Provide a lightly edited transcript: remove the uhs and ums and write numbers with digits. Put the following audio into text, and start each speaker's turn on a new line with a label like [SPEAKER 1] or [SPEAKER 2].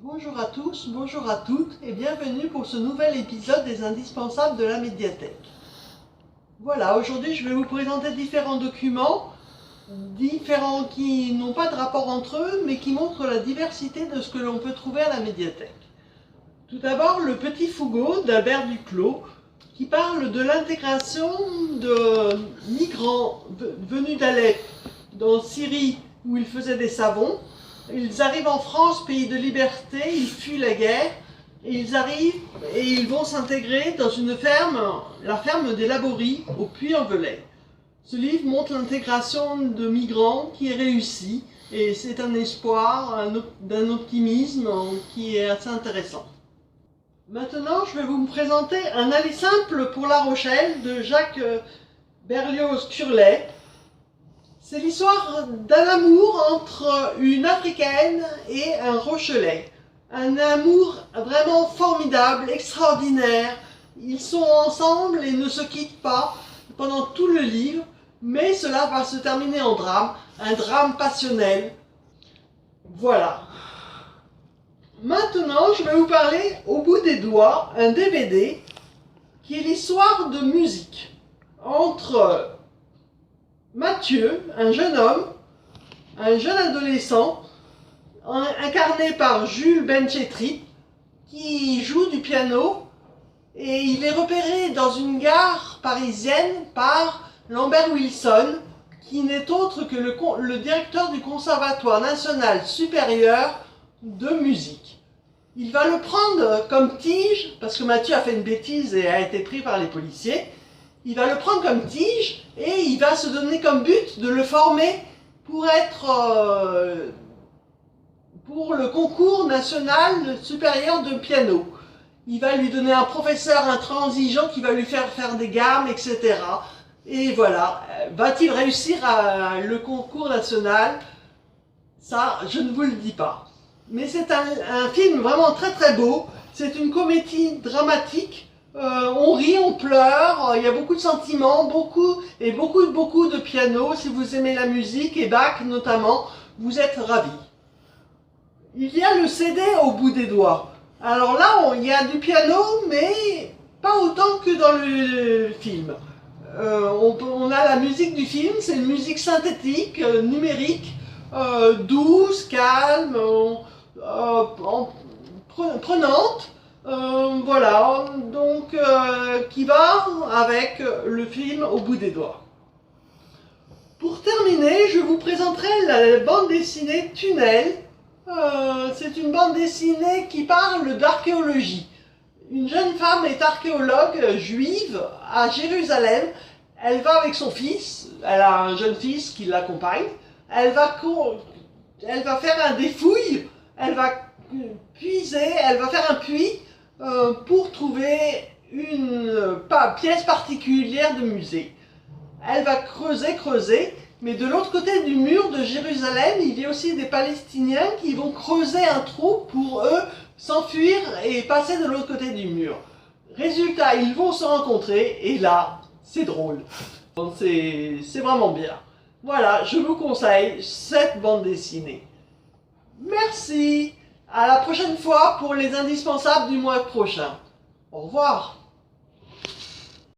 [SPEAKER 1] Bonjour à tous, bonjour à toutes et bienvenue pour ce nouvel épisode des Indispensables de la médiathèque. Voilà, aujourd'hui je vais vous présenter différents documents, différents qui n'ont pas de rapport entre eux, mais qui montrent la diversité de ce que l'on peut trouver à la médiathèque. Tout d'abord, le Petit Fougueux d'Albert Duclos, qui parle de l'intégration de migrants venus d'Alep, en Syrie, où ils faisaient des savons. Ils arrivent en France, pays de liberté, ils fuient la guerre, et ils arrivent et ils vont s'intégrer dans une ferme, la ferme des Labories, au Puy-en-Velay. Ce livre montre l'intégration de migrants qui est réussie, et c'est un espoir, d'un optimisme qui est assez intéressant. Maintenant, je vais vous présenter Un aller simple pour La Rochelle de Jacques Berlioz-Curlet. C'est l'histoire d'un amour entre une Africaine et un Rochelais. Un amour vraiment formidable, extraordinaire. Ils sont ensemble et ne se quittent pas pendant tout le livre, mais cela va se terminer en drame, un drame passionnel. Voilà. Maintenant, je vais vous parler Au bout des doigts, un DVD, qui est l'histoire de musique entre Mathieu, un jeune homme, un jeune adolescent, incarné par Jules Benchetrit, qui joue du piano, et il est repéré dans une gare parisienne par Lambert Wilson, qui n'est autre que le directeur du Conservatoire national supérieur de musique. Il va le prendre comme tige, parce que Mathieu a fait une bêtise et a été pris par les policiers. Il va le prendre comme tige et il va se donner comme but de le former pour pour le concours national supérieur de piano. Il va lui donner un professeur intransigeant qui va lui faire faire des gammes, etc. Et voilà, va-t-il réussir le concours national? Ça, je ne vous le dis pas. Mais c'est un film vraiment très très beau. C'est une comédie dramatique. On rit, on pleure, il y a beaucoup de sentiments, beaucoup de piano. Si vous aimez la musique, et Bach notamment, vous êtes ravis. Il y a le CD Au bout des doigts. Alors là, il y a du piano, mais pas autant que dans le film. On a la musique du film, c'est une musique synthétique, numérique, douce, calme, prenante. Voilà, donc qui va avec le film Au bout des doigts. Pour terminer, je vous présenterai la bande dessinée Tunnel. C'est une bande dessinée qui parle d'archéologie. Une jeune femme est archéologue juive à Jérusalem. Elle va avec son fils, elle a un jeune fils qui l'accompagne. Elle va faire des fouilles, elle va puiser, elle va faire un puits pour trouver une pièce particulière de musée. Elle va creuser, mais de l'autre côté du mur de Jérusalem, il y a aussi des Palestiniens qui vont creuser un trou pour eux s'enfuir et passer de l'autre côté du mur. Résultat, ils vont se rencontrer et là, c'est drôle. C'est vraiment bien. Voilà, je vous conseille cette bande dessinée. Merci! À la prochaine fois pour les indispensables du mois prochain. Au revoir!